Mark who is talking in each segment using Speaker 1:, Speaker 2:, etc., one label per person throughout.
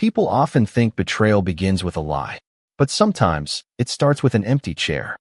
Speaker 1: People often think betrayal begins with a lie, but sometimes it starts with an empty chair.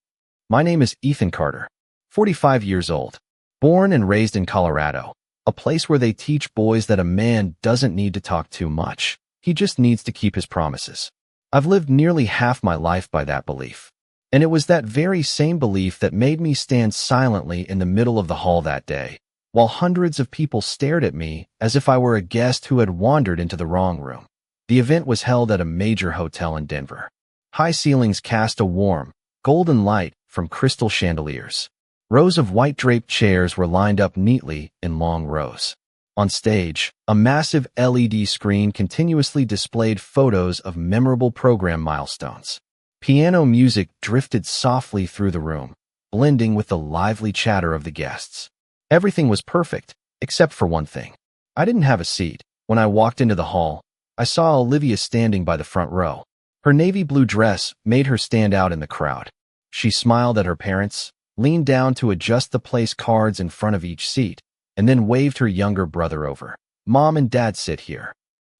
Speaker 1: My name is Ethan Carter, 45 years old, born and raised in Colorado, a place where they teach boys that a man doesn't need to talk too much. He just needs to keep his promises. I've lived nearly half my life by that belief. And it was that very same belief that made me stand silently in the middle of the hall that day, while hundreds of people stared at me as if I were a guest who had wandered into the wrong room. The event was held at a major hotel in Denver. High ceilings cast a warm, golden light from crystal chandeliers. Rows of white-draped chairs were lined up neatly in long rows. On stage, a massive LED screen continuously displayed photos of memorable program milestones. Piano music drifted softly through the room, blending with the lively chatter of the guests. Everything was perfect, except for one thing. I didn't have a seat. When I walked into the hall, I saw Olivia standing by the front row. Her navy blue dress made her stand out in the crowd. She smiled at her parents, leaned down to adjust the place cards in front of each seat, and then waved her younger brother over. Mom and Dad sit here.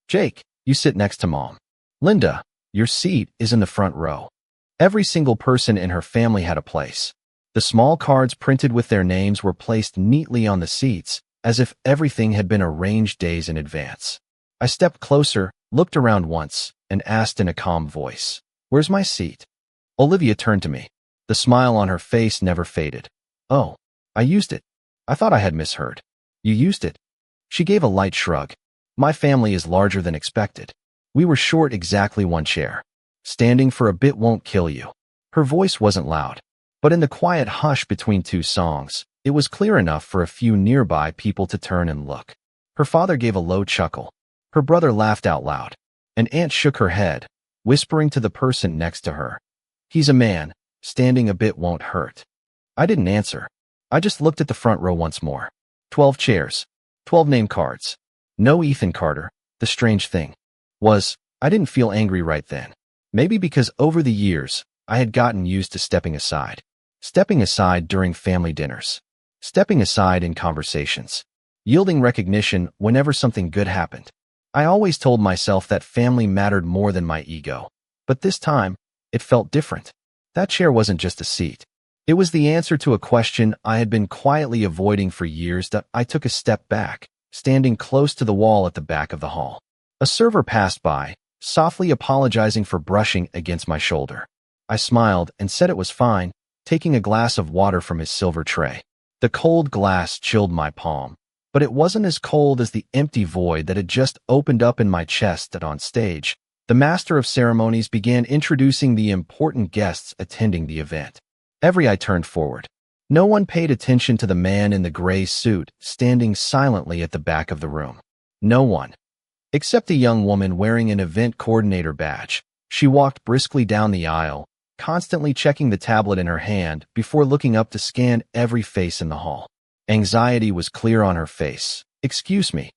Speaker 1: Jake, you sit next to Mom. Linda, your seat is in the front row. Every single person in her family had a place. The small cards printed with their names were placed neatly on the seats, as if everything had been arranged days in advance. I stepped closer, looked around once, and asked in a calm voice, "Where's my seat?" Olivia turned to me. The smile on her face never faded. "Oh, I used it. I thought I had misheard." "You used it?" She gave a light shrug. "My family is larger than expected. We were short exactly one chair. Standing for a bit won't kill you." Her voice wasn't loud, but in the quiet hush between two songs, it was clear enough for a few nearby people to turn and look. Her father gave a low chuckle. Her brother laughed out loud. An aunt shook her head, whispering to the person next to her, "He's a man. Standing a bit won't hurt." I didn't answer. I just looked at the front row once more. 12 chairs. 12 name cards. No Ethan Carter. The strange thing was, I didn't feel angry right then. Maybe because over the years, I had gotten used to stepping aside. Stepping aside during family dinners. Stepping aside in conversations. Yielding recognition whenever something good happened. I always told myself that family mattered more than my ego. But this time, it felt different. That chair wasn't just a seat. It was the answer to a question I had been quietly avoiding for years. That I took a step back, standing close to the wall at the back of the hall. A server passed by, softly apologizing for brushing against my shoulder. I smiled and said it was fine, taking a glass of water from his silver tray. The cold glass chilled my palm, but it wasn't as cold as the empty void that had just opened up in my chest. On stage, the master of ceremonies began introducing the important guests attending the event. Every eye turned forward. No one paid attention to the man in the gray suit standing silently at the back of the room. No one. Except a young woman wearing an event coordinator badge. She walked briskly down the aisle, constantly checking the tablet in her hand before looking up to scan every face in the hall. Anxiety was clear on her face. "Excuse me."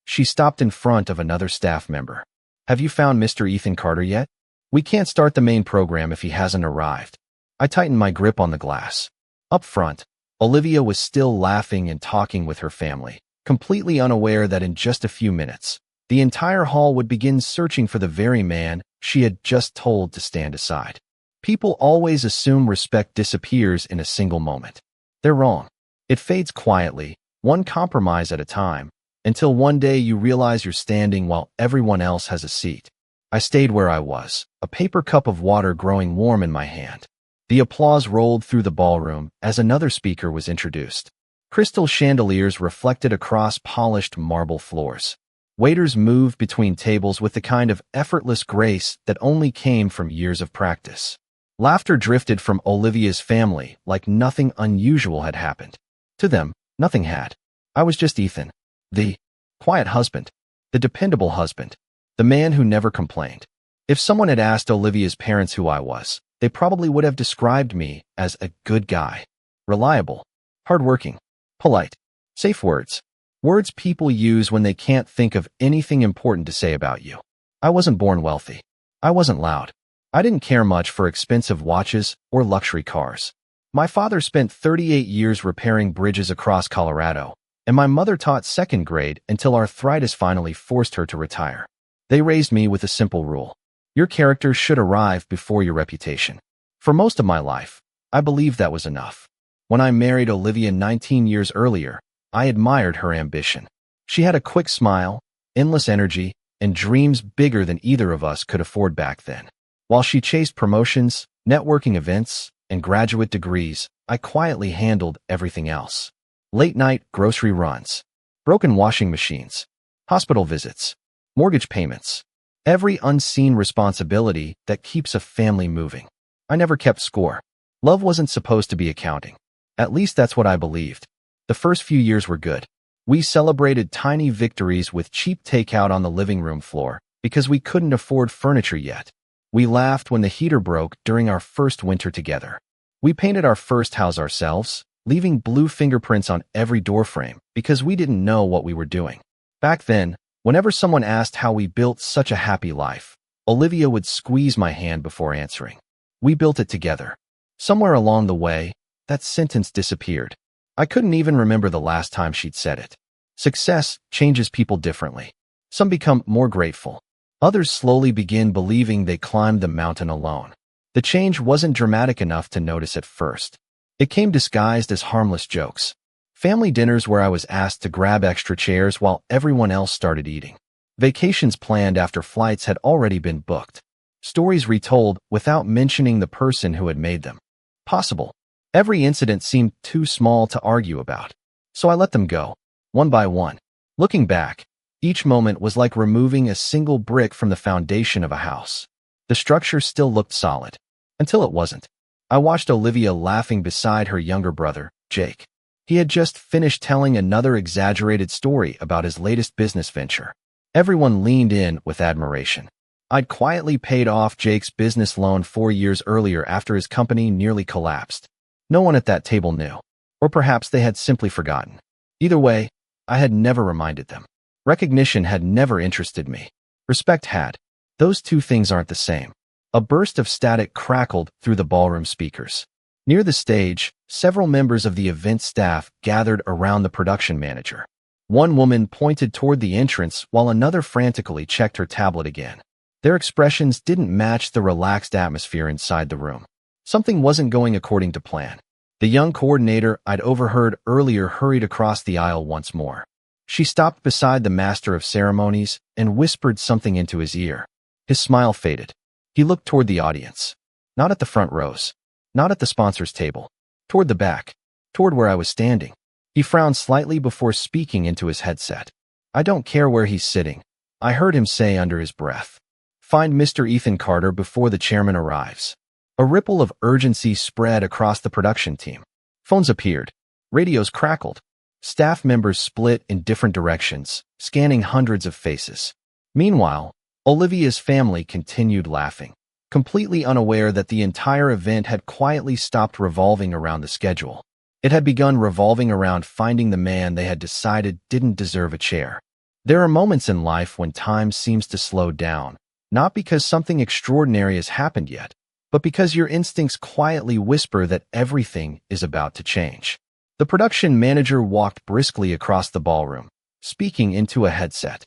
Speaker 1: She stopped in front of another staff member. "Have you found Mr. Ethan Carter yet? We can't start the main program if he hasn't arrived." I tightened my grip on the glass. Up front, Olivia was still laughing and talking with her family, completely unaware that in just a few minutes, the entire hall would begin searching for the very man she had just told to stand aside. People always assume respect disappears in a single moment. They're wrong. It fades quietly, one compromise at a time, until one day you realize you're standing while everyone else has a seat. I stayed where I was, a paper cup of water growing warm in my hand. The applause rolled through the ballroom as another speaker was introduced. Crystal chandeliers reflected across polished marble floors. Waiters moved between tables with the kind of effortless grace that only came from years of practice. Laughter drifted from Olivia's family like nothing unusual had happened. To them, nothing had. I was just Ethan, the quiet husband, the dependable husband, the man who never complained. If someone had asked Olivia's parents who I was, they probably would have described me as a good guy, reliable, hardworking, polite, safe words. Words people use when they can't think of anything important to say about you. I wasn't born wealthy. I wasn't loud. I didn't care much for expensive watches or luxury cars. My father spent 38 years repairing bridges across Colorado, and my mother taught second grade until arthritis finally forced her to retire. They raised me with a simple rule. Your character should arrive before your reputation. For most of my life, I believed that was enough. When I married Olivia 19 years earlier, I admired her ambition. She had a quick smile, endless energy, and dreams bigger than either of us could afford back then. While she chased promotions, networking events, and graduate degrees, I quietly handled everything else. Late-night grocery runs, broken washing machines, hospital visits, mortgage payments, every unseen responsibility that keeps a family moving. I never kept score. Love wasn't supposed to be accounting. At least that's what I believed. The first few years were good. We celebrated tiny victories with cheap takeout on the living room floor because we couldn't afford furniture yet. We laughed when the heater broke during our first winter together. We painted our first house ourselves, leaving blue fingerprints on every doorframe because we didn't know what we were doing. Back then, whenever someone asked how we built such a happy life, Olivia would squeeze my hand before answering. We built it together. Somewhere along the way, that sentence disappeared. I couldn't even remember the last time she'd said it. Success changes people differently. Some become more grateful. Others slowly begin believing they climbed the mountain alone. The change wasn't dramatic enough to notice at first. It came disguised as harmless jokes. Family dinners where I was asked to grab extra chairs while everyone else started eating. Vacations planned after flights had already been booked. Stories retold without mentioning the person who had made them. Possible. Every incident seemed too small to argue about. So I let them go, one by one. Looking back, each moment was like removing a single brick from the foundation of a house. The structure still looked solid. Until it wasn't. I watched Olivia laughing beside her younger brother, Jake. He had just finished telling another exaggerated story about his latest business venture. Everyone leaned in with admiration. I'd quietly paid off Jake's business loan 4 years earlier after his company nearly collapsed. No one at that table knew. Or perhaps they had simply forgotten. Either way, I had never reminded them. Recognition had never interested me. Respect had. Those two things aren't the same. A burst of static crackled through the ballroom speakers. Near the stage, several members of the event staff gathered around the production manager. One woman pointed toward the entrance while another frantically checked her tablet again. Their expressions didn't match the relaxed atmosphere inside the room. Something wasn't going according to plan. The young coordinator I'd overheard earlier hurried across the aisle once more. She stopped beside the master of ceremonies and whispered something into his ear. His smile faded. He looked toward the audience. Not at the front rows. Not at the sponsor's table. Toward the back. Toward where I was standing. He frowned slightly before speaking into his headset. I don't care where he's sitting. I heard him say under his breath. Find Mr. Ethan Carter before the chairman arrives. A ripple of urgency spread across the production team. Phones appeared. Radios crackled. Staff members split in different directions, scanning hundreds of faces. Meanwhile, Olivia's family continued laughing, completely unaware that the entire event had quietly stopped revolving around the schedule. It had begun revolving around finding the man they had decided didn't deserve a chair. There are moments in life when time seems to slow down, not because something extraordinary has happened yet, but because your instincts quietly whisper that everything is about to change. The production manager walked briskly across the ballroom, speaking into a headset.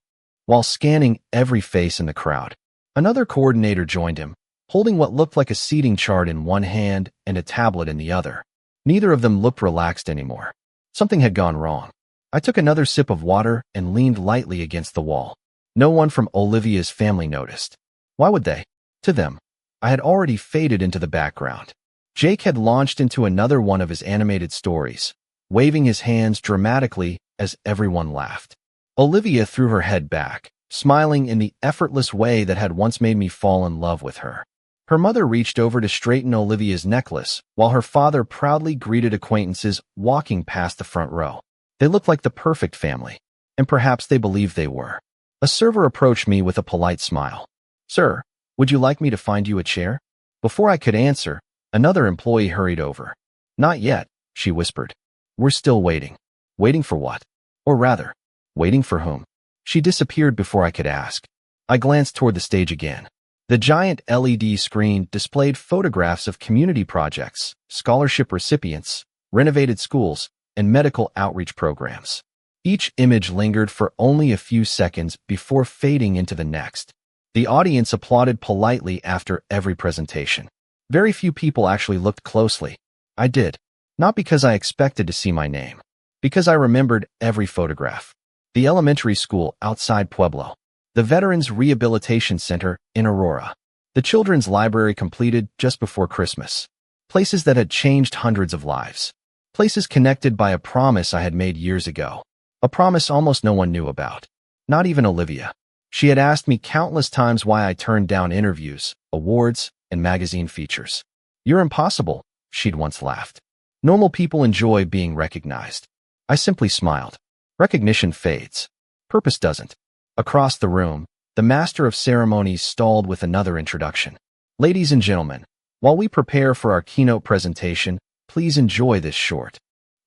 Speaker 1: While scanning every face in the crowd, another coordinator joined him, holding what looked like a seating chart in one hand and a tablet in the other. Neither of them looked relaxed anymore. Something had gone wrong. I took another sip of water and leaned lightly against the wall. No one from Olivia's family noticed. Why would they? To them, I had already faded into the background. Jake had launched into another one of his animated stories, waving his hands dramatically as everyone laughed. Olivia threw her head back, smiling in the effortless way that had once made me fall in love with her. Her mother reached over to straighten Olivia's necklace, while her father proudly greeted acquaintances walking past the front row. They looked like the perfect family, and perhaps they believed they were. A server approached me with a polite smile. "Sir, would you like me to find you a chair?" Before I could answer, another employee hurried over. "Not yet," she whispered. "We're still waiting." Waiting for what? Or rather, waiting for whom? She disappeared before I could ask. I glanced toward the stage again. The giant LED screen displayed photographs of community projects, scholarship recipients, renovated schools, and medical outreach programs. Each image lingered for only a few seconds before fading into the next. The audience applauded politely after every presentation. Very few people actually looked closely. I did. Not because I expected to see my name. Because I remembered every photograph. The elementary school outside Pueblo. The Veterans Rehabilitation Center in Aurora. The children's library completed just before Christmas. Places that had changed hundreds of lives. Places connected by a promise I had made years ago. A promise almost no one knew about. Not even Olivia. She had asked me countless times why I turned down interviews, awards, and magazine features. "You're impossible," she'd once laughed. "Normal people enjoy being recognized." I simply smiled. Recognition fades. Purpose doesn't. Across the room, the master of ceremonies stalled with another introduction. "Ladies and gentlemen, while we prepare for our keynote presentation, please enjoy this short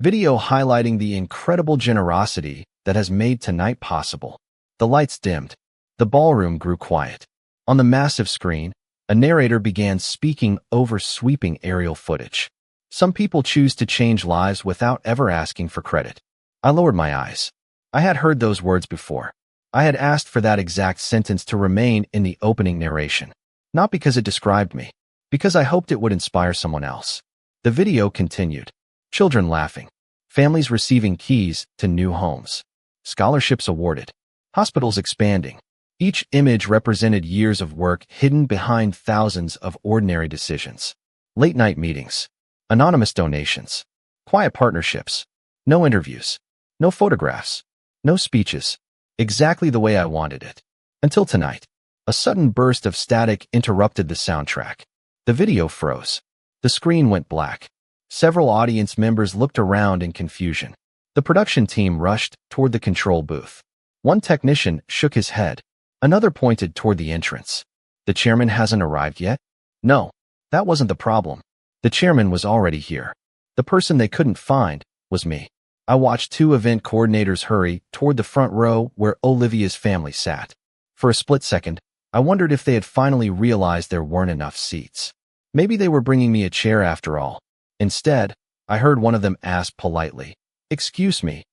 Speaker 1: video highlighting the incredible generosity that has made tonight possible." The lights dimmed. The ballroom grew quiet. On the massive screen, a narrator began speaking over sweeping aerial footage. Some people choose to change lives without ever asking for credit. I lowered my eyes. I had heard those words before. I had asked for that exact sentence to remain in the opening narration. Not because it described me, because I hoped it would inspire someone else. The video continued. Children laughing. Families receiving keys to new homes. Scholarships awarded. Hospitals expanding. Each image represented years of work hidden behind thousands of ordinary decisions. Late-night meetings. Anonymous donations. Quiet partnerships. No interviews. No photographs. No speeches. Exactly the way I wanted it. Until tonight. A sudden burst of static interrupted the soundtrack. The video froze. The screen went black. Several audience members looked around in confusion. The production team rushed toward the control booth. One technician shook his head. Another pointed toward the entrance. "The chairman hasn't arrived yet?" No, that wasn't the problem. The chairman was already here. The person they couldn't find was me. I watched two event coordinators hurry toward the front row where Olivia's family sat. For a split second, I wondered if they had finally realized there weren't enough seats. Maybe they were bringing me a chair after all. Instead, I heard one of them ask politely, "Excuse me,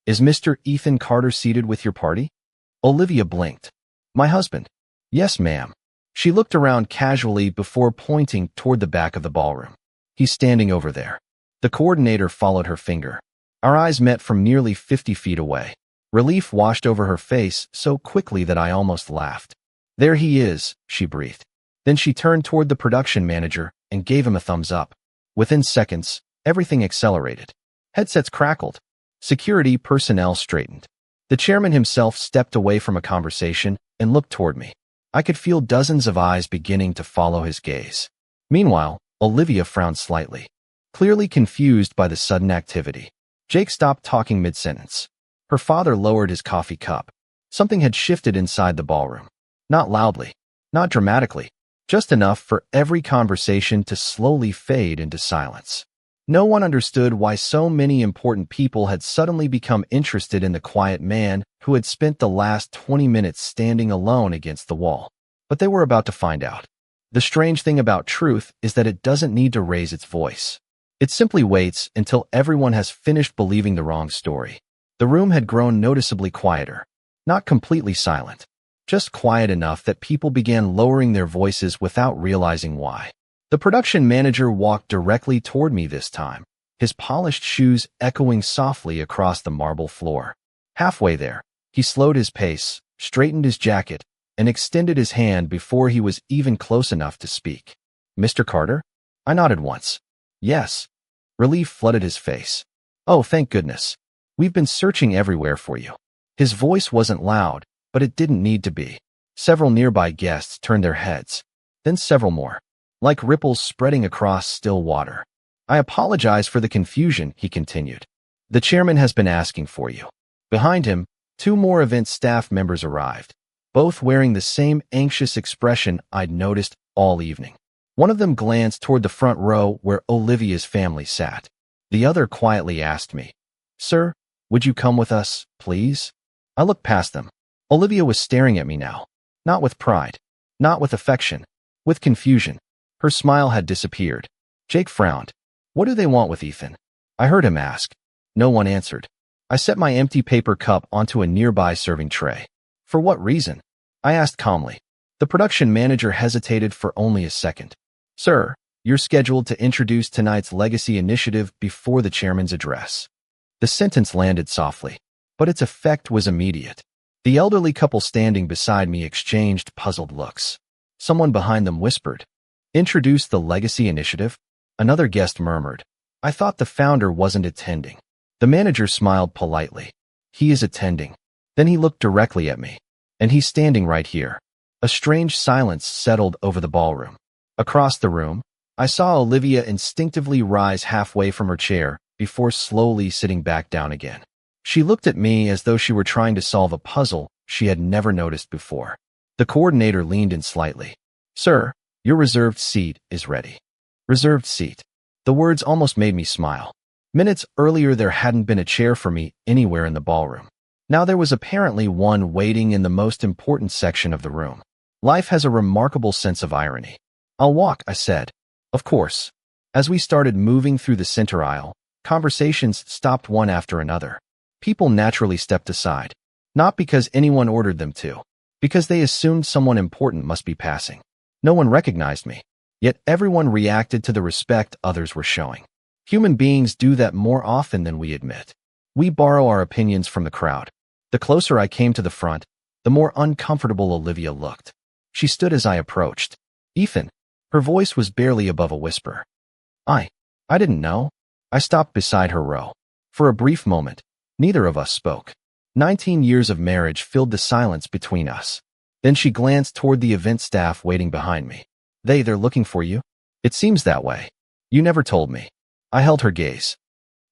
Speaker 1: is Mr. Ethan Carter seated with your party?" Olivia blinked. "My husband." "Yes, ma'am." She looked around casually before pointing toward the back of the ballroom. "He's standing over there." The coordinator followed her finger. Our eyes met from nearly 50 feet away. Relief washed over her face so quickly that I almost laughed. "There he is," she breathed. Then she turned toward the production manager and gave him a thumbs up. Within seconds, everything accelerated. Headsets crackled. Security personnel straightened. The chairman himself stepped away from a conversation and looked toward me. I could feel dozens of eyes beginning to follow his gaze. Meanwhile, Olivia frowned slightly, clearly confused by the sudden activity. Jake stopped talking mid-sentence. Her father lowered his coffee cup. Something had shifted inside the ballroom. Not loudly, not dramatically, just enough for every conversation to slowly fade into silence. No one understood why so many important people had suddenly become interested in the quiet man who had spent the last 20 minutes standing alone against the wall. But they were about to find out. The strange thing about truth is that it doesn't need to raise its voice. It simply waits until everyone has finished believing the wrong story. The room had grown noticeably quieter. Not completely silent. Just quiet enough that people began lowering their voices without realizing why. The production manager walked directly toward me this time, his polished shoes echoing softly across the marble floor. Halfway there, he slowed his pace, straightened his jacket, and extended his hand before he was even close enough to speak. "Mr. Carter?" I nodded once. "Yes." Relief flooded his face. "Oh, thank goodness. We've been searching everywhere for you." His voice wasn't loud, but it didn't need to be. Several nearby guests turned their heads. Then several more, like ripples spreading across still water. "I apologize for the confusion," he continued. "The chairman has been asking for you." Behind him, two more event staff members arrived, both wearing the same anxious expression I'd noticed all evening. One of them glanced toward the front row where Olivia's family sat. The other quietly asked me, "Sir, would you come with us, please?" I looked past them. Olivia was staring at me now, not with pride, not with affection, with confusion. Her smile had disappeared. Jake frowned. "What do they want with Ethan?" I heard him ask. No one answered. I set my empty paper cup onto a nearby serving tray. For what reason? I asked calmly. The production manager hesitated for only a second. Sir, you're scheduled to introduce tonight's legacy initiative before the chairman's address. The sentence landed softly, but its effect was immediate. The elderly couple standing beside me exchanged puzzled looks. Someone behind them whispered, "Introduce the legacy initiative?" Another guest murmured, "I thought the founder wasn't attending." The manager smiled politely. "He is attending." Then he looked directly at me. "And he's standing right here." A strange silence settled over the ballroom. Across the room, I saw Olivia instinctively rise halfway from her chair before slowly sitting back down again. She looked at me as though she were trying to solve a puzzle she had never noticed before. The coordinator leaned in slightly. "Sir, your reserved seat is ready." Reserved seat. The words almost made me smile. Minutes earlier there hadn't been a chair for me anywhere in the ballroom. Now there was apparently one waiting in the most important section of the room. Life has a remarkable sense of irony. "I'll walk," I said. Of course. As we started moving through the center aisle, conversations stopped one after another. People naturally stepped aside. Not because anyone ordered them to. Because they assumed someone important must be passing. No one recognized me. Yet everyone reacted to the respect others were showing. Human beings do that more often than we admit. We borrow our opinions from the crowd. The closer I came to the front, the more uncomfortable Olivia looked. She stood as I approached. "Ethan." Her voice was barely above a whisper. I didn't know." I stopped beside her row. For a brief moment, neither of us spoke. 19 years of marriage filled the silence between us. Then she glanced toward the event staff waiting behind me. They're looking for you?" "It seems that way. You never told me." I held her gaze.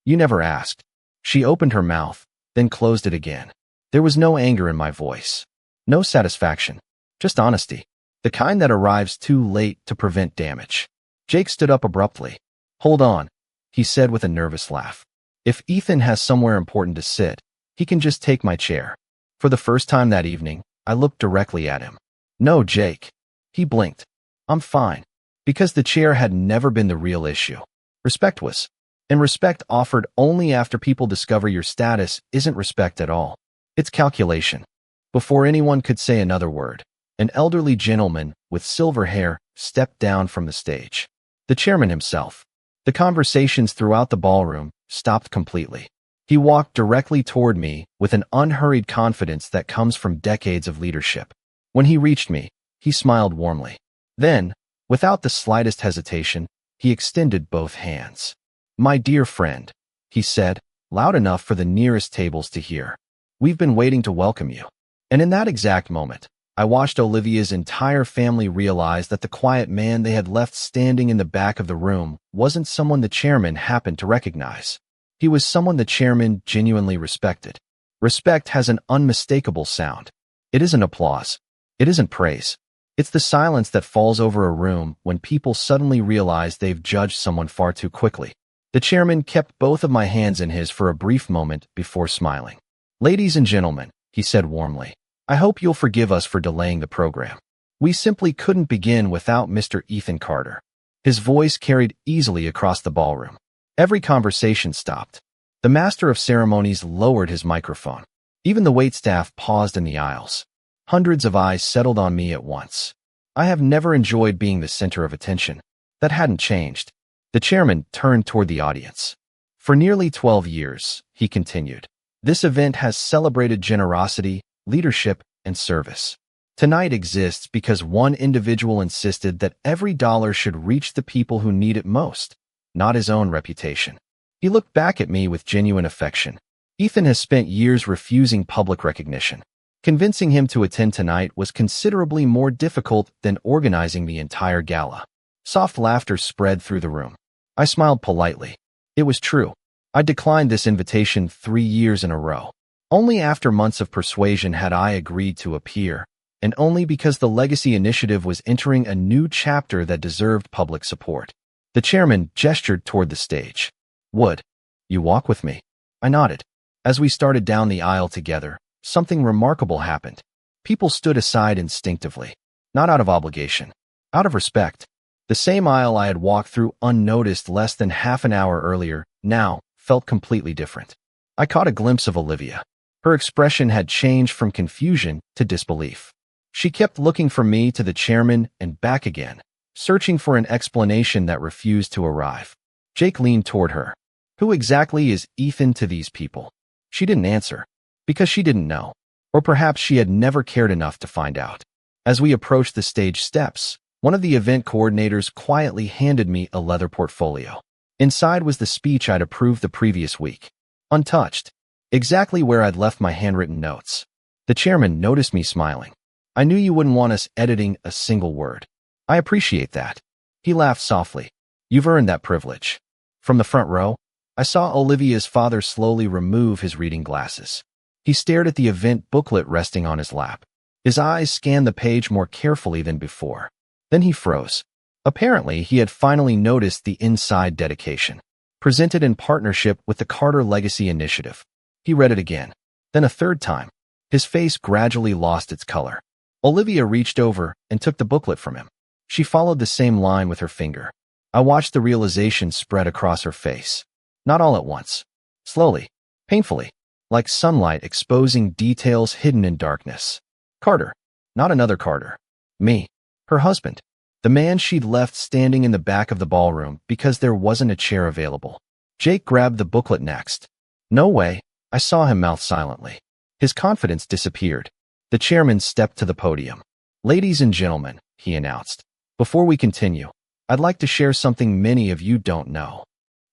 Speaker 1: "You never asked." She opened her mouth, then closed it again. There was no anger in my voice. No satisfaction. Just honesty. The kind that arrives too late to prevent damage. Jake stood up abruptly. "Hold on," he said with a nervous laugh. "If Ethan has somewhere important to sit, he can just take my chair." For the first time that evening, I looked directly at him. "No, Jake." He blinked. "I'm fine." Because the chair had never been the real issue. Respect was. And respect offered only after people discover your status isn't respect at all. It's calculation. Before anyone could say another word, an elderly gentleman with silver hair stepped down from the stage. The chairman himself. The conversations throughout the ballroom stopped completely. He walked directly toward me with an unhurried confidence that comes from decades of leadership. When he reached me, he smiled warmly. Then, without the slightest hesitation, he extended both hands. "My dear friend," he said, loud enough for the nearest tables to hear. "We've been waiting to welcome you." And in that exact moment, I watched Olivia's entire family realize that the quiet man they had left standing in the back of the room wasn't someone the chairman happened to recognize. He was someone the chairman genuinely respected. Respect has an unmistakable sound. It isn't applause. It isn't praise. It's the silence that falls over a room when people suddenly realize they've judged someone far too quickly. The chairman kept both of my hands in his for a brief moment before smiling. "Ladies and gentlemen," he said warmly, "I hope you'll forgive us for delaying the program. We simply couldn't begin without Mr. Ethan Carter." His voice carried easily across the ballroom. Every conversation stopped. The master of ceremonies lowered his microphone. Even the waitstaff paused in the aisles. Hundreds of eyes settled on me at once. I have never enjoyed being the center of attention. That hadn't changed. The chairman turned toward the audience. "For nearly 12 years," he continued, "this event has celebrated generosity, leadership, and service. Tonight exists because one individual insisted that every dollar should reach the people who need it most, not his own reputation." He looked back at me with genuine affection. Ethan has spent years refusing public recognition. Convincing him to attend tonight was considerably more difficult than organizing the entire gala. Soft laughter spread through the room. I smiled politely. It was true. I declined this invitation 3 years in a row. Only after months of persuasion had I agreed to appear, and only because the Legacy Initiative was entering a new chapter that deserved public support. The chairman gestured toward the stage. "Would you walk with me?" I nodded. As we started down the aisle together, something remarkable happened. People stood aside instinctively, not out of obligation, out of respect. The same aisle I had walked through unnoticed less than half an hour earlier now felt completely different. I caught a glimpse of Olivia. Her expression had changed from confusion to disbelief. She kept looking from me to the chairman and back again, searching for an explanation that refused to arrive. Jake leaned toward her. Who exactly is Ethan to these people? She didn't answer, because she didn't know. Or perhaps she had never cared enough to find out. As we approached the stage steps, one of the event coordinators quietly handed me a leather portfolio. Inside was the speech I'd approved the previous week. Untouched. Exactly where I'd left my handwritten notes. The chairman noticed me smiling. I knew you wouldn't want us editing a single word. I appreciate that. He laughed softly. You've earned that privilege. From the front row, I saw Olivia's father slowly remove his reading glasses. He stared at the event booklet resting on his lap. His eyes scanned the page more carefully than before. Then he froze. Apparently, he had finally noticed the inside dedication, presented in partnership with the Carter Legacy Initiative. He read it again, then a third time. His face gradually lost its color. Olivia reached over and took the booklet from him. She followed the same line with her finger. I watched the realization spread across her face. Not all at once. Slowly, painfully, like sunlight exposing details hidden in darkness. Carter. Not another Carter. Me. Her husband. The man she'd left standing in the back of the ballroom because there wasn't a chair available. Jake grabbed the booklet next. No way. I saw him mouth silently. His confidence disappeared. The chairman stepped to the podium. Ladies and gentlemen, he announced. Before we continue, I'd like to share something many of you don't know.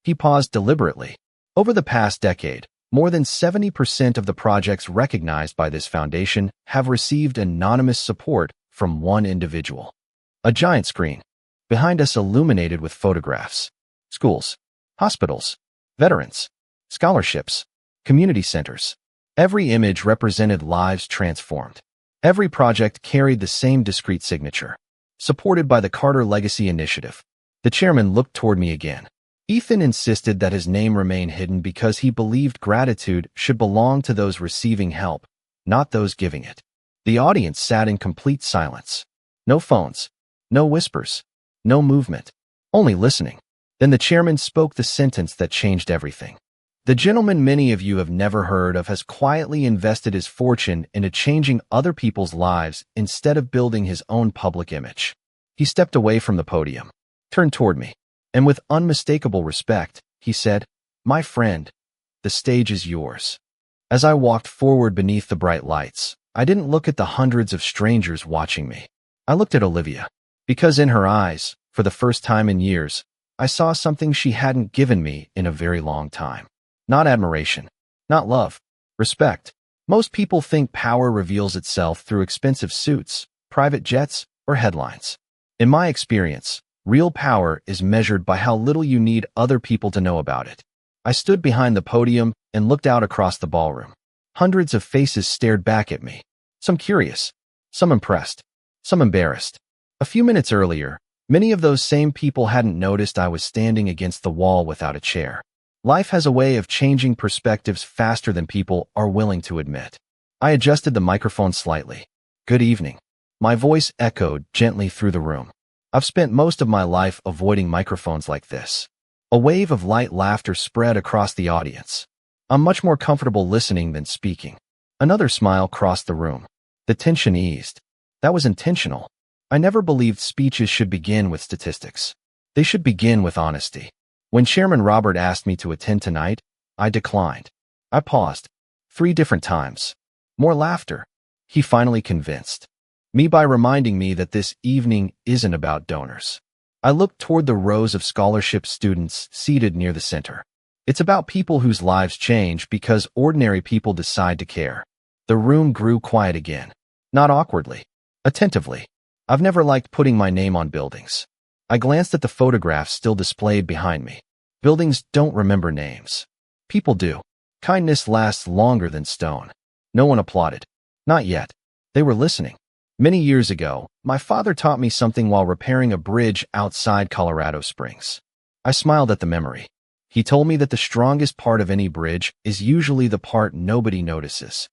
Speaker 1: He paused deliberately. Over the past decade, more than 70% of the projects recognized by this foundation have received anonymous support from one individual. A giant screen, behind us illuminated with photographs. Schools, hospitals, veterans, scholarships, community centers. Every image represented lives transformed. Every project carried the same discrete signature. Supported by the Carter Legacy Initiative. The chairman looked toward me again. Ethan insisted that his name remain hidden because he believed gratitude should belong to those receiving help, not those giving it. The audience sat in complete silence. No phones, no whispers, no movement, only listening. Then the chairman spoke the sentence that changed everything. The gentleman many of you have never heard of has quietly invested his fortune into changing other people's lives instead of building his own public image. He stepped away from the podium, turned toward me, and with unmistakable respect, he said, "My friend, the stage is yours." As I walked forward beneath the bright lights, I didn't look at the hundreds of strangers watching me. I looked at Olivia, because in her eyes, for the first time in years, I saw something she hadn't given me in a very long time. Not admiration, not love, respect. Most people think power reveals itself through expensive suits, private jets, or headlines. In my experience, real power is measured by how little you need other people to know about it. I stood behind the podium and looked out across the ballroom. Hundreds of faces stared back at me, some curious, some impressed, some embarrassed. A few minutes earlier, many of those same people hadn't noticed I was standing against the wall without a chair. Life has a way of changing perspectives faster than people are willing to admit. I adjusted the microphone slightly. Good evening. My voice echoed gently through the room. I've spent most of my life avoiding microphones like this. A wave of light laughter spread across the audience. I'm much more comfortable listening than speaking. Another smile crossed the room. The tension eased. That was intentional. I never believed speeches should begin with statistics. They should begin with honesty. When Chairman Robert asked me to attend tonight, I declined. I paused. 3 different times. More laughter. He finally convinced me by reminding me that this evening isn't about donors. I looked toward the rows of scholarship students seated near the center. It's about people whose lives change because ordinary people decide to care. The room grew quiet again. Not awkwardly. Attentively. I've never liked putting my name on buildings. I glanced at the photographs still displayed behind me. Buildings don't remember names. People do. Kindness lasts longer than stone. No one applauded. Not yet. They were listening. Many years ago, my father taught me something while repairing a bridge outside Colorado Springs. I smiled at the memory. He told me that the strongest part of any bridge is usually the part nobody notices.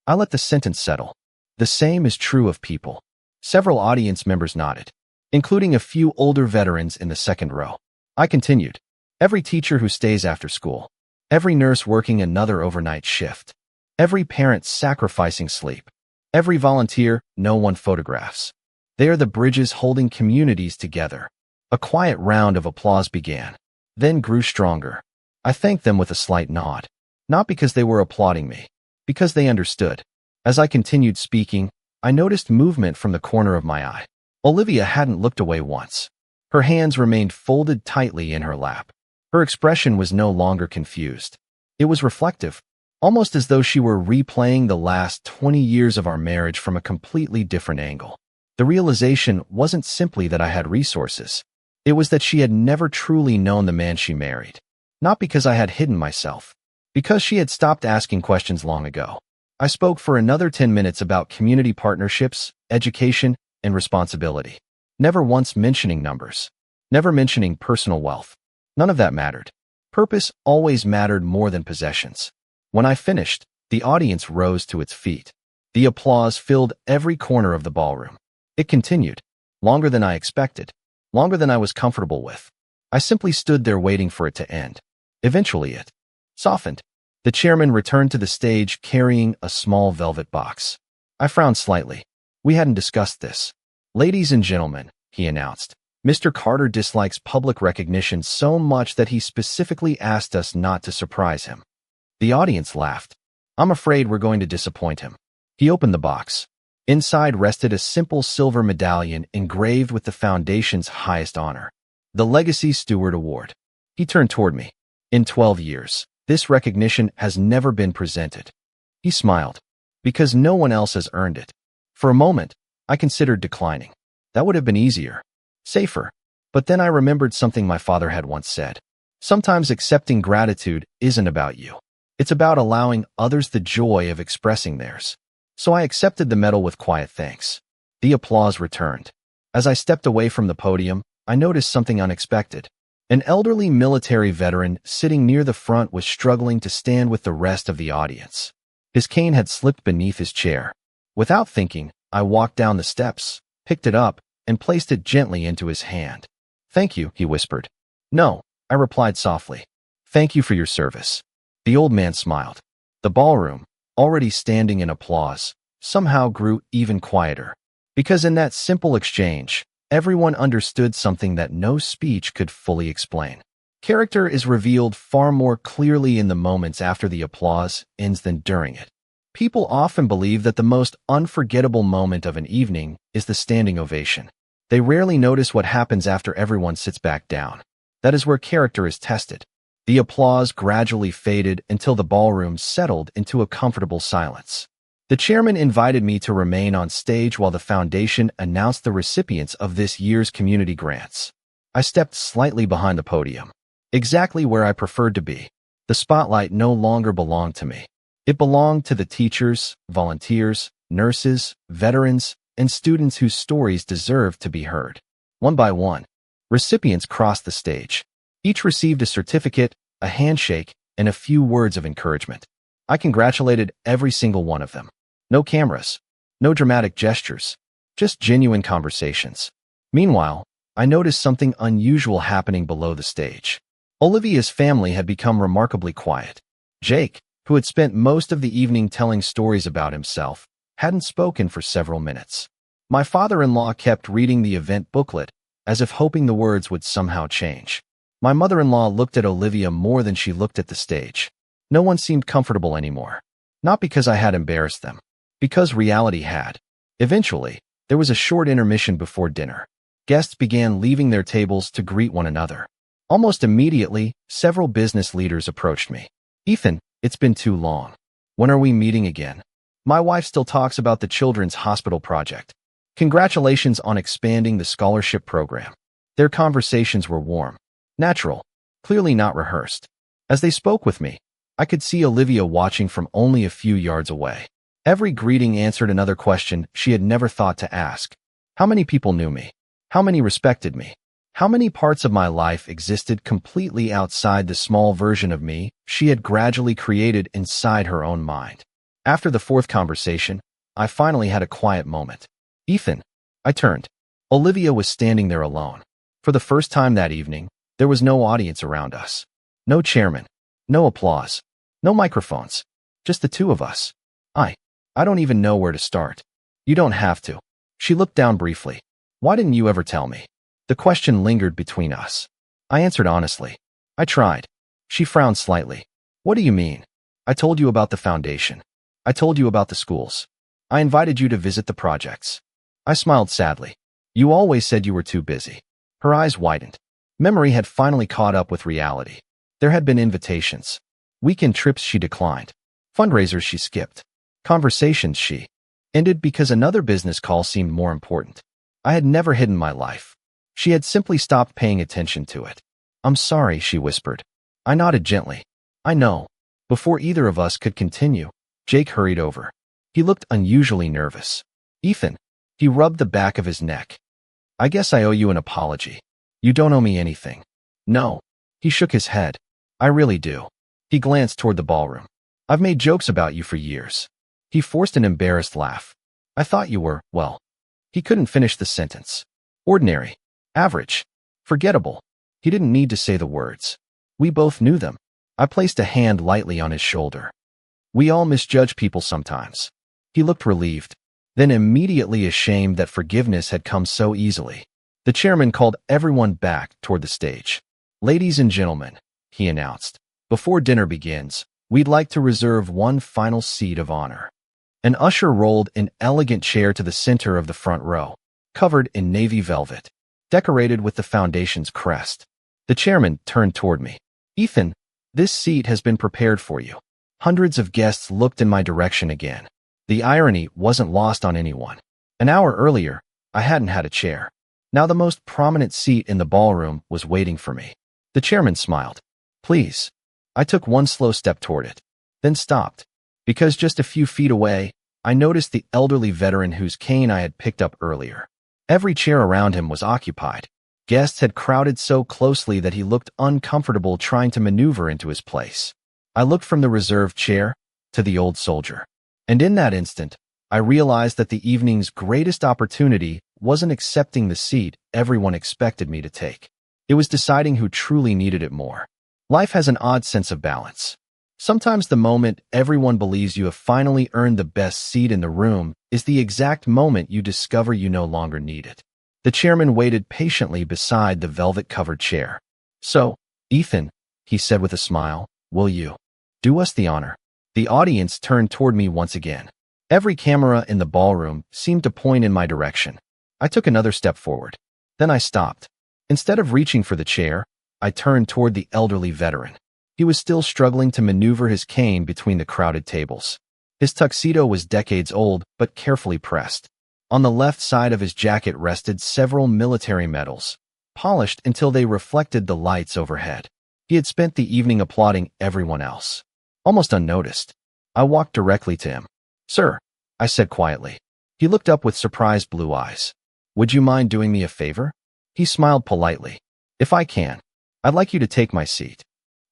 Speaker 1: I let the sentence settle. The same is true of people. Several audience members nodded, including a few older veterans in the second row. I continued. Every teacher who stays after school, Every nurse working another overnight shift. Every parent sacrificing sleep. Every volunteer no one photographs. They are the bridges holding communities together. A quiet round of applause began, then grew stronger. I thanked them with a slight nod. Not because they were applauding me, because they understood. As I continued speaking, I noticed movement from the corner of my eye. Olivia hadn't looked away once. Her hands remained folded tightly in her lap. Her expression was no longer confused. It was reflective, almost as though she were replaying the last 20 years of our marriage from a completely different angle. The realization wasn't simply that I had resources. It was that she had never truly known the man she married. Not because I had hidden myself, because she had stopped asking questions long ago. I spoke for another 10 minutes about community partnerships, education, and responsibility. Never once mentioning numbers. Never mentioning personal wealth. None of that mattered. Purpose always mattered more than possessions. When I finished, the audience rose to its feet. The applause filled every corner of the ballroom. It continued, longer than I expected, longer than I was comfortable with. I simply stood there waiting for it to end. Eventually it softened. The chairman returned to the stage carrying a small velvet box. I frowned slightly. We hadn't discussed this. "Ladies and gentlemen," he announced, "Mr. Carter dislikes public recognition so much that he specifically asked us not to surprise him." The audience laughed. "I'm afraid we're going to disappoint him." He opened the box. Inside rested a simple silver medallion engraved with the Foundation's highest honor, the Legacy Steward Award. He turned toward me. "In 12 years, this recognition has never been presented." He smiled. "Because no one else has earned it." For a moment, I considered declining. That would have been easier, safer. But then I remembered something my father had once said. Sometimes accepting gratitude isn't about you. It's about allowing others the joy of expressing theirs. So I accepted the medal with quiet thanks. The applause returned. As I stepped away from the podium, I noticed something unexpected. An elderly military veteran sitting near the front was struggling to stand with the rest of the audience. His cane had slipped beneath his chair. Without thinking, I walked down the steps, picked it up, and placed it gently into his hand. "Thank you," he whispered. "No," I replied softly. "Thank you for your service." The old man smiled. The ballroom, already standing in applause, somehow grew even quieter. Because in that simple exchange, everyone understood something that no speech could fully explain. Character is revealed far more clearly in the moments after the applause ends than during it. People often believe that the most unforgettable moment of an evening is the standing ovation. They rarely notice what happens after everyone sits back down. That is where character is tested. The applause gradually faded until the ballroom settled into a comfortable silence. The chairman invited me to remain on stage while the foundation announced the recipients of this year's community grants. I stepped slightly behind the podium, exactly where I preferred to be. The spotlight no longer belonged to me. It belonged to the teachers, volunteers, nurses, veterans, and students whose stories deserved to be heard. One by one, recipients crossed the stage. Each received a certificate, a handshake, and a few words of encouragement. I congratulated every single one of them. No cameras, no dramatic gestures, just genuine conversations. Meanwhile, I noticed something unusual happening below the stage. Olivia's family had become remarkably quiet. Jake, who had spent most of the evening telling stories about himself, hadn't spoken for several minutes. My father-in-law kept reading the event booklet, as if hoping the words would somehow change. My mother-in-law looked at Olivia more than she looked at the stage. No one seemed comfortable anymore. Not because I had embarrassed them, because reality had. Eventually, there was a short intermission before dinner. Guests began leaving their tables to greet one another. Almost immediately, several business leaders approached me. "Ethan, it's been too long. When are we meeting again? My wife still talks about the Children's Hospital project. Congratulations on expanding the scholarship program." Their conversations were warm, natural, clearly not rehearsed. As they spoke with me, I could see Olivia watching from only a few yards away. Every greeting answered another question she had never thought to ask. How many people knew me? How many respected me? How many parts of my life existed completely outside the small version of me she had gradually created inside her own mind? After the fourth conversation, I finally had a quiet moment. "Ethan." I turned. Olivia was standing there alone. For the first time that evening, there was no audience around us. No chairman. No applause. No microphones. Just the two of us. I don't even know where to start. You don't have to. She looked down briefly. Why didn't you ever tell me? The question lingered between us. I answered honestly. I tried. She frowned slightly. What do you mean? I told you about the foundation. I told you about the schools. I invited you to visit the projects. I smiled sadly. You always said you were too busy. Her eyes widened. Memory had finally caught up with reality. There had been invitations. Weekend trips she declined. Fundraisers she skipped. Conversations she ended because another business call seemed more important. I had never hidden my life. She had simply stopped paying attention to it. I'm sorry, she whispered. I nodded gently. I know. Before either of us could continue, Jake hurried over. He looked unusually nervous. Ethan. He rubbed the back of his neck. I guess I owe you an apology. You don't owe me anything. No. He shook his head. I really do. He glanced toward the ballroom. I've made jokes about you for years. He forced an embarrassed laugh. I thought you were, well. He couldn't finish the sentence. Ordinary. Average. Forgettable. He didn't need to say the words. We both knew them. I placed a hand lightly on his shoulder. We all misjudge people sometimes. He looked relieved, then immediately ashamed that forgiveness had come so easily. The chairman called everyone back toward the stage. Ladies and gentlemen, he announced, before dinner begins, we'd like to reserve one final seat of honor. An usher rolled an elegant chair to the center of the front row, covered in navy velvet, decorated with the foundation's crest. The chairman turned toward me. Ethan, this seat has been prepared for you. Hundreds of guests looked in my direction again. The irony wasn't lost on anyone. An hour earlier, I hadn't had a chair. Now the most prominent seat in the ballroom was waiting for me. The chairman smiled. Please. I took one slow step toward it, then stopped, because just a few feet away, I noticed the elderly veteran whose cane I had picked up earlier. Every chair around him was occupied. Guests had crowded so closely that he looked uncomfortable trying to maneuver into his place. I looked from the reserved chair to the old soldier. And in that instant, I realized that the evening's greatest opportunity wasn't accepting the seat everyone expected me to take. It was deciding who truly needed it more. Life has an odd sense of balance. Sometimes the moment everyone believes you have finally earned the best seat in the room is the exact moment you discover you no longer need it. The chairman waited patiently beside the velvet-covered chair. So, Ethan, he said with a smile, will you do us the honor? The audience turned toward me once again. Every camera in the ballroom seemed to point in my direction. I took another step forward. Then I stopped. Instead of reaching for the chair, I turned toward the elderly veteran. He was still struggling to maneuver his cane between the crowded tables. His tuxedo was decades old, but carefully pressed. On the left side of his jacket rested several military medals, polished until they reflected the lights overhead. He had spent the evening applauding everyone else. Almost unnoticed, I walked directly to him. Sir, I said quietly. He looked up with surprised blue eyes. Would you mind doing me a favor? He smiled politely. If I can, I'd like you to take my seat.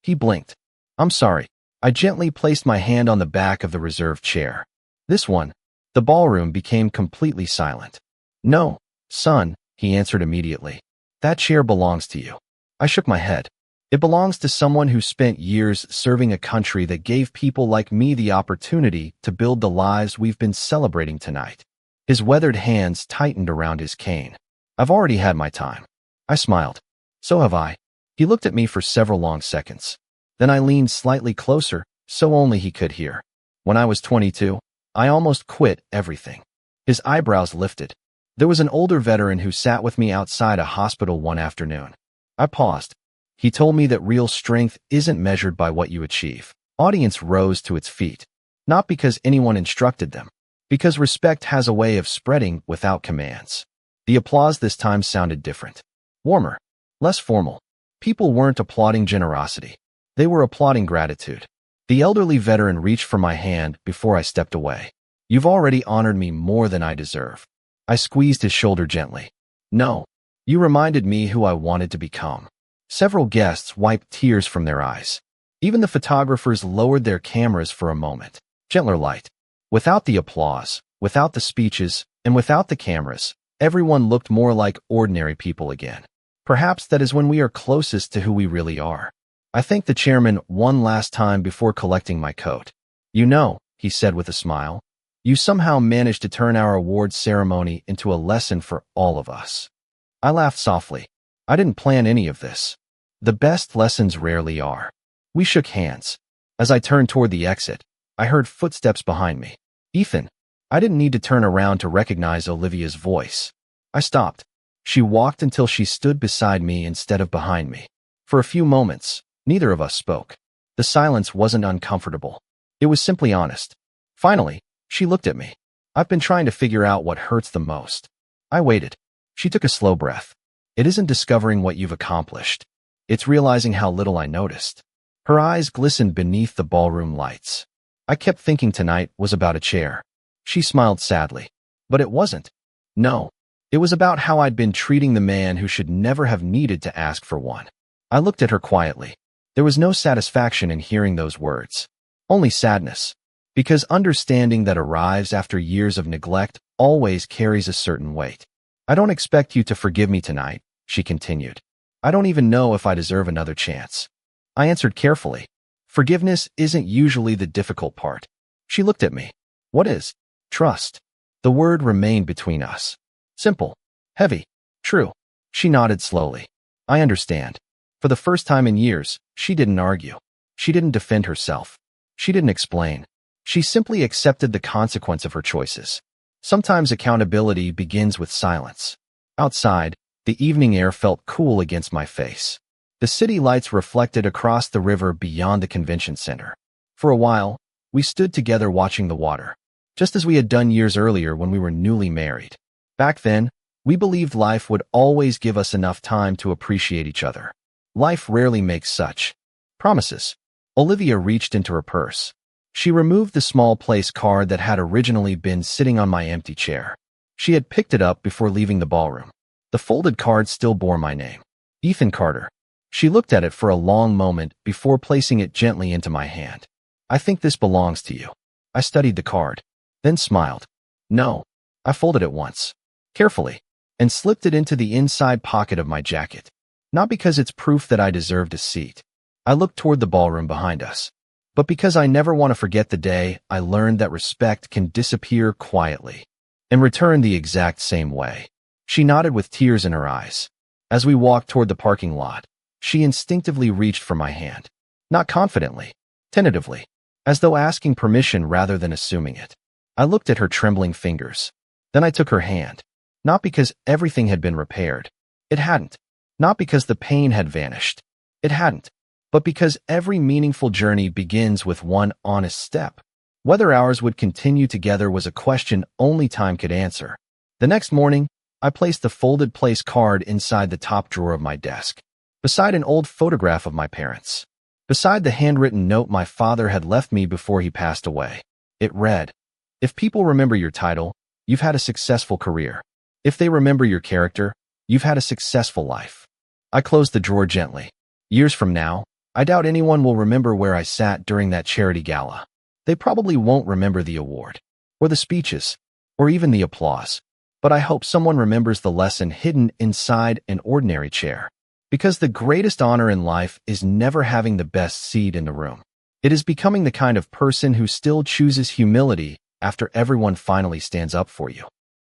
Speaker 1: He blinked. I'm sorry. I gently placed my hand on the back of the reserved chair. This one. The ballroom became completely silent. No, son, he answered immediately. That chair belongs to you. I shook my head. It belongs to someone who spent years serving a country that gave people like me the opportunity to build the lives we've been celebrating tonight. His weathered hands tightened around his cane. I've already had my time. I smiled. So have I. He looked at me for several long seconds. Then I leaned slightly closer, so only he could hear. When I was 22, I almost quit everything. His eyebrows lifted. There was an older veteran who sat with me outside a hospital one afternoon. I paused. He told me that real strength isn't measured by what you achieve. Audience rose to its feet. Not because anyone instructed them, because respect has a way of spreading without commands. The applause this time sounded different. Warmer. Less formal. People weren't applauding generosity. They were applauding gratitude. The elderly veteran reached for my hand before I stepped away. You've already honored me more than I deserve. I squeezed his shoulder gently. No. You reminded me who I wanted to become. Several guests wiped tears from their eyes. Even the photographers lowered their cameras for a moment. Gentler light. Without the applause, without the speeches, and without the cameras, everyone looked more like ordinary people again. Perhaps that is when we are closest to who we really are. I thanked the chairman one last time before collecting my coat. You know, he said with a smile, you somehow managed to turn our awards ceremony into a lesson for all of us. I laughed softly. I didn't plan any of this. The best lessons rarely are. We shook hands. As I turned toward the exit, I heard footsteps behind me. Ethan. I didn't need to turn around to recognize Olivia's voice. I stopped. She walked until she stood beside me instead of behind me. For a few moments, neither of us spoke. The silence wasn't uncomfortable. It was simply honest. Finally, she looked at me. I've been trying to figure out what hurts the most. I waited. She took a slow breath. It isn't discovering what you've accomplished. It's realizing how little I noticed. Her eyes glistened beneath the ballroom lights. I kept thinking tonight was about a chair. She smiled sadly. But it wasn't. No. It was about how I'd been treating the man who should never have needed to ask for one. I looked at her quietly. There was no satisfaction in hearing those words. Only sadness. Because understanding that arrives after years of neglect always carries a certain weight. I don't expect you to forgive me tonight, she continued. I don't even know if I deserve another chance. I answered carefully. Forgiveness isn't usually the difficult part. She looked at me. What is? Trust. The word remained between us. Simple. Heavy. True. She nodded slowly. I understand. For the first time in years, she didn't argue. She didn't defend herself. She didn't explain. She simply accepted the consequence of her choices. Sometimes accountability begins with silence. Outside, the evening air felt cool against my face. The city lights reflected across the river beyond the convention center. For a while, we stood together watching the water, just as we had done years earlier when we were newly married. Back then, we believed life would always give us enough time to appreciate each other. Life rarely makes such promises. Olivia reached into her purse. She removed the small place card that had originally been sitting on my empty chair. She had picked it up before leaving the ballroom. The folded card still bore my name, Ethan Carter. She looked at it for a long moment before placing it gently into my hand. I think this belongs to you. I studied the card, then smiled. No. I folded it once, carefully, and slipped it into the inside pocket of my jacket. Not because it's proof that I deserved a seat. I looked toward the ballroom behind us. But because I never want to forget the day I learned that respect can disappear quietly and return the exact same way. She nodded with tears in her eyes. As we walked toward the parking lot, she instinctively reached for my hand. Not confidently, tentatively, as though asking permission rather than assuming it. I looked at her trembling fingers. Then I took her hand. Not because everything had been repaired. It hadn't. Not because the pain had vanished. It hadn't. But because every meaningful journey begins with one honest step. Whether ours would continue together was a question only time could answer. The next morning, I placed the folded place card inside the top drawer of my desk, beside an old photograph of my parents, beside the handwritten note my father had left me before he passed away. It read, "If people remember your title, you've had a successful career. If they remember your character, you've had a successful life." I closed the drawer gently. Years from now, I doubt anyone will remember where I sat during that charity gala. They probably won't remember the award, or the speeches, or even the applause. But I hope someone remembers the lesson hidden inside an ordinary chair. Because the greatest honor in life is never having the best seat in the room. It is becoming the kind of person who still chooses humility after everyone finally stands up for you.